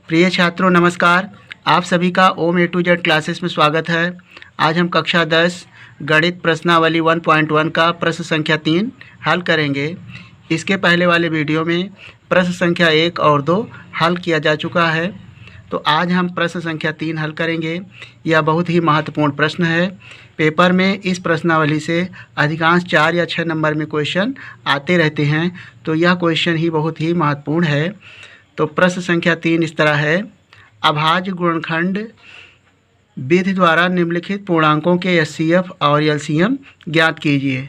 प्रिय छात्रों नमस्कार। आप सभी का ओम ए टू जेड क्लासेस में स्वागत है। आज हम कक्षा 10 गणित प्रश्नावली 1.1 का प्रश्न संख्या 3 हल करेंगे। इसके पहले वाले वीडियो में प्रश्न संख्या 1 और 2 हल किया जा चुका है। तो आज हम प्रश्न संख्या 3 हल करेंगे। यह बहुत ही महत्वपूर्ण प्रश्न है। पेपर में इस प्रश्नावली से अधिकांश 4 या 6 नंबर में क्वेश्चन आते रहते हैं, तो यह क्वेश्चन ही बहुत ही महत्वपूर्ण है। तो प्रश्न संख्या 3 इस तरह है, अभाज्य गुणनखंड विधि द्वारा निम्नलिखित पूर्णांकों के एचसीएफ और एलसीएम ज्ञात कीजिए।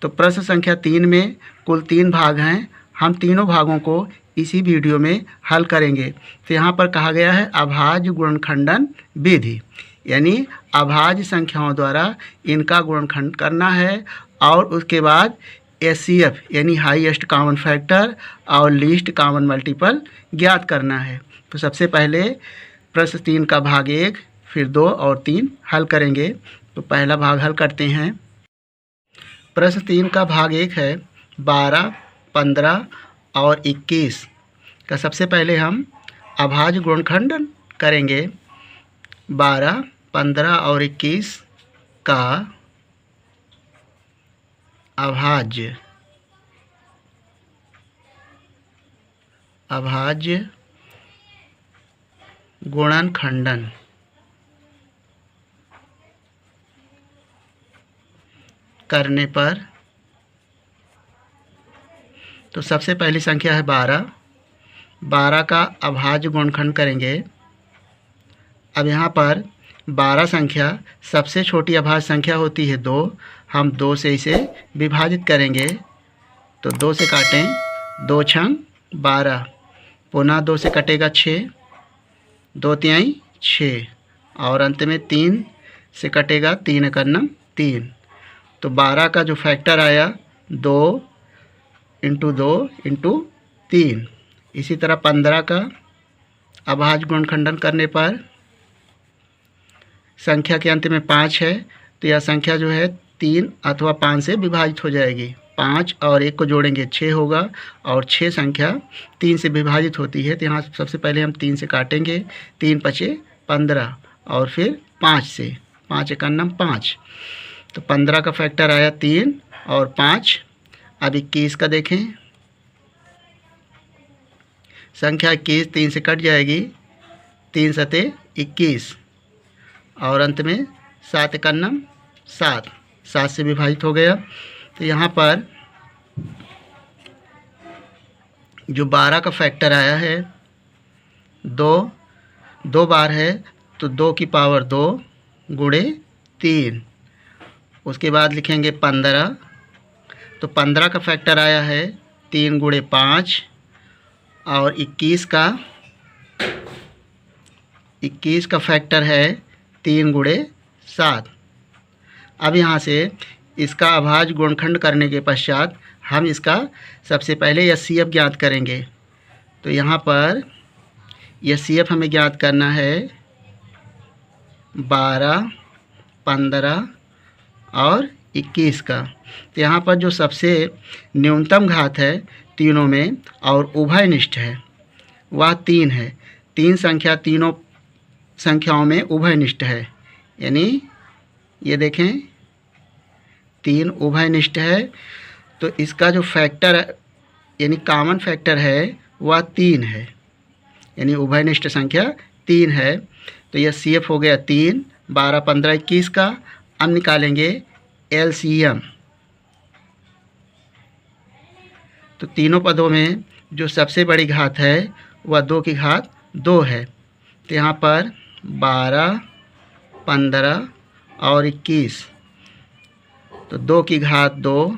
तो प्रश्न संख्या 3 में कुल 3 भाग हैं। हम तीनों भागों को इसी वीडियो में हल करेंगे। तो यहाँ पर कहा गया है अभाज्य गुणनखंडन विधि, यानी अभाज्य संख्याओं द्वारा इनका गुणनखंड करना है और उसके बाद एचसीएफ यानी हाईएस्ट कॉमन फैक्टर और लीस्ट कॉमन मल्टीपल ज्ञात करना है। तो सबसे पहले प्रश्न 3 का भाग 1, फिर 2 और 3 हल करेंगे। तो पहला भाग हल करते हैं। प्रश्न 3 का भाग 1 है 12, 15 और 21 का। सबसे पहले हम अभाज्य गुणनखंडन करेंगे। 12, 15 और 21 का अभाज्य गुणनखंडन करने पर, तो सबसे पहली संख्या है 12। 12 का अभाज्य गुणनखंड करेंगे। अब यहाँ पर 12 संख्या सबसे छोटी अभाज्य संख्या होती है 2। हम 2 से इसे विभाजित करेंगे। तो 2 से काटें, 2 छंग 12, पुनः 2 से कटेगा 6, 2 तिहाई 6 और अंत में 3 से कटेगा, 3 एका नम 3। तो 12 का जो फैक्टर आया 2 इंटू 2 इंटू 3। इसी तरह 15 का अभाज्य गुणनखंडन करने पर संख्या के अंत में 5 है, तो यह संख्या जो है 3 अथवा 5 से विभाजित हो जाएगी। 5 और 1 को जोड़ेंगे 6 होगा और 6 संख्या 3 से विभाजित होती है। तो यहाँ सबसे पहले हम 3 से काटेंगे, 3 पचे 15 और फिर 5 से, 5 एका नम 5। तो 15 का फैक्टर आया 3 और 5। अब 21 का देखें, संख्या 21 3 से कट जाएगी, 3 सते 21 और अंत में 7 एका नम 7, 7 से विभाजित हो गया। तो यहाँ पर जो 12 का फैक्टर आया है 2 बार है, तो 2 की पावर 2 गुणे 3। उसके बाद लिखेंगे 15। तो 15 का फैक्टर आया है 3 गुणे 5 और 21 का फैक्टर है 3 गुणे 7। अब यहाँ से इसका अभाज्य गुणनखंड करने के पश्चात हम इसका सबसे पहले एचसीएफ ज्ञात करेंगे। तो यहाँ पर एचसीएफ हमें ज्ञात करना है 12, 15 और 21 का। तो यहाँ पर जो सबसे न्यूनतम घात है तीनों में और उभयनिष्ठ है वह 3 है। 3 संख्या तीनों संख्याओं में उभयनिष्ठ है, यानी ये देखें 3 उभयनिष्ठ है। तो इसका जो फैक्टर यानी कॉमन फैक्टर है वह 3 है, यानी उभयनिष्ठ संख्या 3 है। तो यह सीएफ हो गया 3, 12, 15, 21 का। अब निकालेंगे एलसीएम। तो तीनों पदों में जो सबसे बड़ी घात है वह 2 की घात 2 है। तो यहाँ पर 12, 15 और 21, तो 2 की घात 2।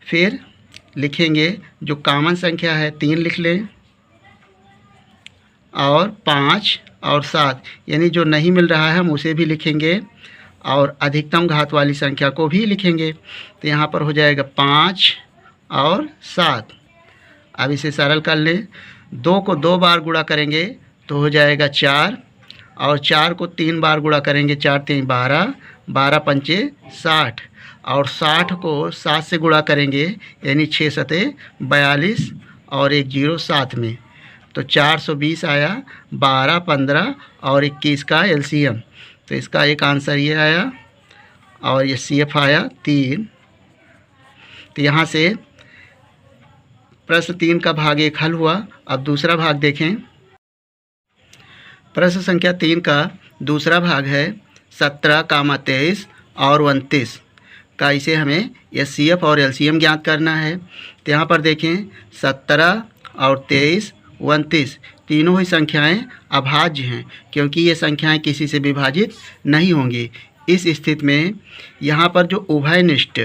फिर लिखेंगे जो कॉमन संख्या है 3 लिख लें और 5 और 7, यानी जो नहीं मिल रहा है हम उसे भी लिखेंगे और अधिकतम घात वाली संख्या को भी लिखेंगे। तो यहाँ पर हो जाएगा 5 और 7। अब इसे सरल कर लें। 2 को 2 बार गुणा करेंगे तो हो जाएगा 4 और 4 को 3 बार गुणा करेंगे, 4 3 12, 12 पंचे 60 और 60 को 7 से गुणा करेंगे यानी 6 सते 42 और 1 0 7 में। तो 420 आया, 12, 15 और 21 का एलसीएम। तो इसका एक आंसर ये आया और ये CF आया 3। तो यहाँ से प्रश्न 3 का भाग 1 हल हुआ। अब दूसरा भाग देखें। प्रश्न संख्या 3 का दूसरा भाग है 17, 23 और 29 का। इसे हमें CF और LCM ज्ञात करना है। तो यहाँ पर देखें 17 और 23, 29 तीनों ही संख्याएं अभाज्य हैं, क्योंकि ये संख्याएं किसी से विभाजित नहीं होंगी। इस स्थिति में यहाँ पर जो उभयनिष्ठ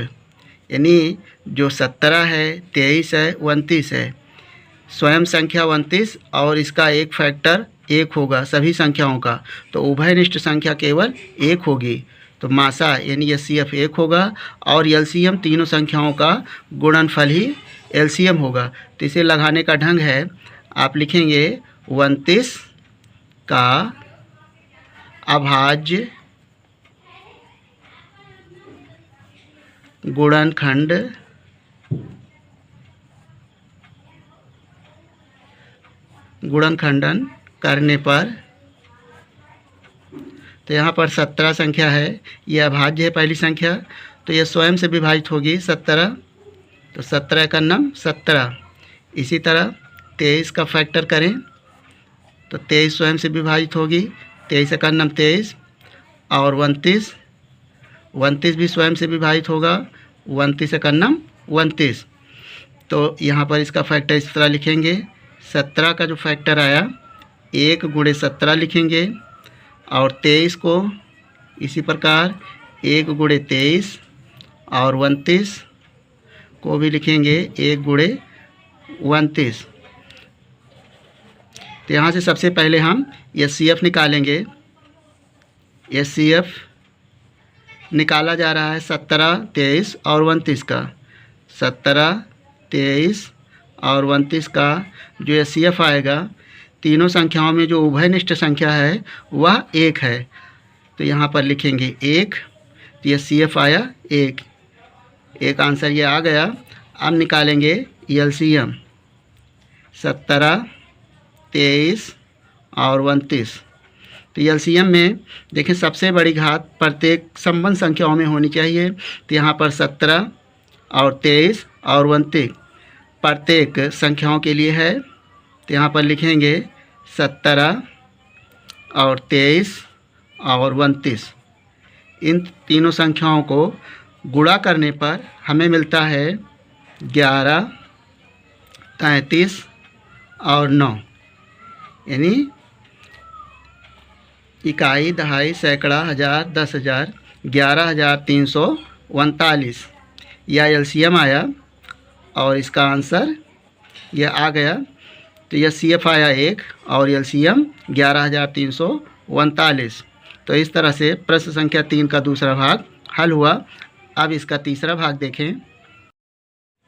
यानी जो 17 है, 23 है, 29 है, स्वयं संख्या 29 और इसका एक फैक्टर 1 होगा सभी संख्याओं का, तो उभयनिष्ठ संख्या केवल 1 होगी। तो मासा यानी CF 1 होगा और LCM तीनों संख्याओं का गुणनफल ही LCM होगा। तो इसे लगाने का ढंग है, आप लिखेंगे 29 का अभाज्य गुणनखंड गुणनखंडन करने पर। तो यहाँ पर 17 संख्या है, यह अभाज्य है पहली संख्या, तो यह स्वयं से विभाजित होगी 17। तो 17 का नम 17। इसी तरह 23 का फैक्टर करें तो 23 स्वयं से विभाजित होगी, 23 का नम 23 और 29 भी स्वयं से विभाजित होगा, 29 का नम 29। तो यहाँ पर इसका फैक्टर इस तरह लिखेंगे, 17 का जो फैक्टर आया 1 × 17 लिखेंगे और 23 को इसी प्रकार 1 × 23 और 29 को भी लिखेंगे 1 × 29। तो यहाँ से सबसे पहले हम CF निकालेंगे। CF निकाला जा रहा है 17, 23 और 29 का। 17, 23 और 29 का जो CF आएगा, तीनों संख्याओं में जो उभयनिष्ठ संख्या है वह 1 है, तो यहाँ पर लिखेंगे 1। तो यह CF आया 1, एक आंसर ये आ गया। अब निकालेंगे LCM 17, 23 और 29। तो LCM में देखें सबसे बड़ी घात प्रत्येक संबंध संख्याओं में होनी चाहिए। तो यहाँ पर 17 और 23 और 29 प्रत्येक संख्याओं के लिए है, तो यहाँ पर लिखेंगे 17 और 23 और 29। इन तीनों संख्याओं को गुणा करने पर हमें मिलता है 11, 33 और 9, यानी इकाई, दहाई, सैकड़ा, हज़ार, 10,000, 11,339 यह LCM आया और इसका आंसर यह आ गया। तो यह CF आया 1 और LCM 11,339। तो इस तरह से प्रश्न संख्या 3 का दूसरा भाग हल हुआ। अब इसका तीसरा भाग देखें।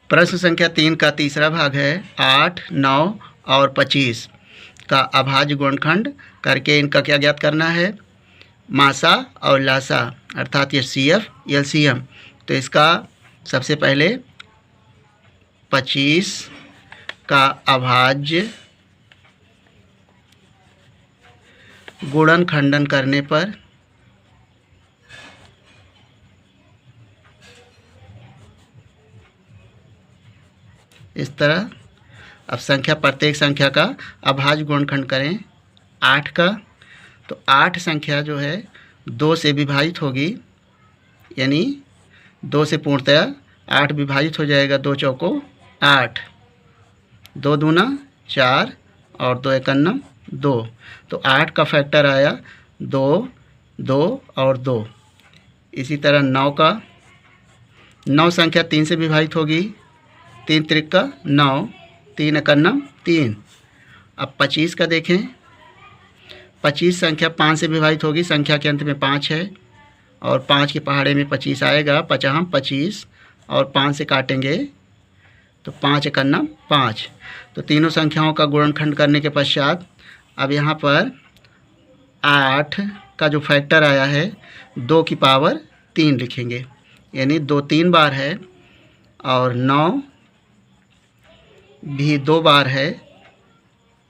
प्रश्न संख्या 3 का तीसरा भाग है 8, 9 और 25 का अभाज्य गुणनखंड करके इनका क्या ज्ञात करना है, मासा और लासा, अर्थात ये CF, LCM। तो इसका सबसे पहले 25 का अभाज्य गुणनखंडन करने पर इस तरह। अब संख्या, प्रत्येक संख्या का अभाज्य गुणनखंड करें 8 का। तो 8 संख्या जो है 2 से विभाजित होगी, यानी 2 से पूर्णतया 8 विभाजित हो जाएगा, 2 चौको 8, 2 दूना 4 और 2 एकन्नम 2। तो 8 का फैक्टर आया 2, 2 और 2। इसी तरह 9 का, 9 संख्या 3 से विभाजित होगी, 3 त्रिका 9, 3 एकन्नम 3। अब 25 का देखें, 25 संख्या 5 से विभाजित होगी, संख्या के अंत में 5 है और 5 के पहाड़े में 25 आएगा, 50 25 और 5 से काटेंगे तो 5 एकन्नम 5। तो तीनों संख्याओं का गुणनखंड करने के पश्चात अब यहाँ पर 8 का जो फैक्टर आया है 2 की पावर 3 लिखेंगे, यानी 2 3 बार है और 9 भी 2 बार है,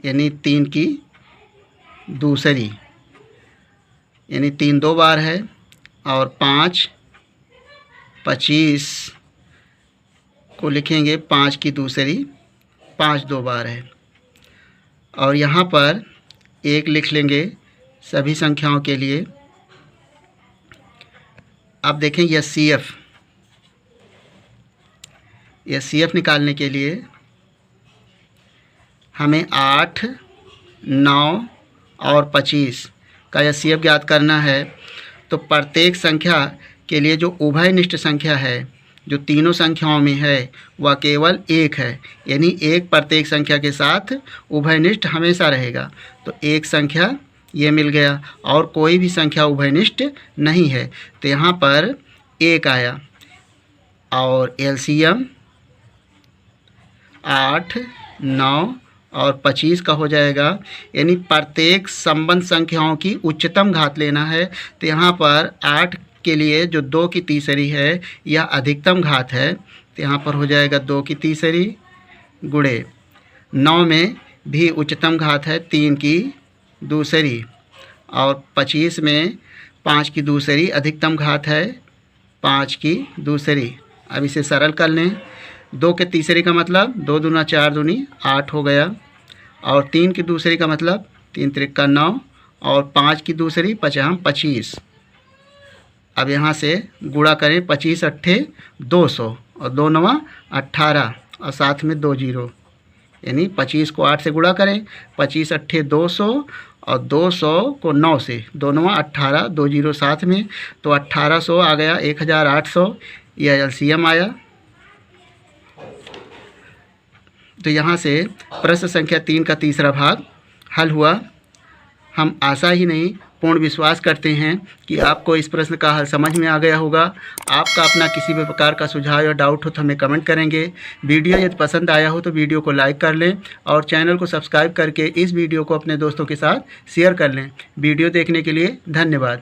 यानी 3 की दूसरी, यानी 3 दो बार है, और 5 25 को लिखेंगे 5 की दूसरी, 5 दो बार है। और यहाँ पर 1 लिख लेंगे सभी संख्याओं के लिए। अब देखें एचसीएफ निकालने के लिए हमें 8, 9 और 25 का एचसीएफ ज्ञात करना है। तो प्रत्येक संख्या के लिए जो उभयनिष्ठ संख्या है, जो तीनों संख्याओं में है, वह केवल 1 है, यानी 1 प्रत्येक संख्या के साथ उभयनिष्ठ हमेशा रहेगा। तो एक संख्या ये मिल गया, और कोई भी संख्या उभयनिष्ठ नहीं है, तो यहाँ पर 1 आया। और एलसीएम 8, 9 और 25 का हो जाएगा, यानी प्रत्येक संबंध संख्याओं की उच्चतम घात लेना है। तो यहाँ पर 8 के लिए जो 2 की तीसरी है यह अधिकतम घात है, तो यहाँ पर हो जाएगा 2 की तीसरी गुणे 9 में भी उच्चतम घात है 3 की दूसरी, और 25 में 5 की दूसरी अधिकतम घात है 5 की दूसरी। अब इसे सरल कर लें। 2 के तीसरे का मतलब 2 दूना 4 दूनी 8 हो गया, और 3 की दूसरी का मतलब 3 त्रिका 9, और 5 की दूसरी 5 25। अब यहाँ से गुणा करें, 25 अट्ठे 200 और 2 नवा 18 और साथ में 2 जीरो, यानी 25 को 8 से गुणा करें, 25 अट्ठे 200 और 200 को 9 से, 2 नवा 18, 2 जीरो साथ में, तो 1800 आ गया, 1800 यह एलसीएम आया। तो यहाँ से प्रश्न संख्या 3 का तीसरा भाग हल हुआ। हम आशा ही नहीं पूर्ण विश्वास करते हैं कि आपको इस प्रश्न का हल समझ में आ गया होगा। आपका अपना किसी भी प्रकार का सुझाव या डाउट हो तो हमें कमेंट करेंगे। वीडियो यदि पसंद आया हो तो वीडियो को लाइक कर लें, और चैनल को सब्सक्राइब करके इस वीडियो को अपने दोस्तों के साथ शेयर कर लें। वीडियो देखने के लिए धन्यवाद।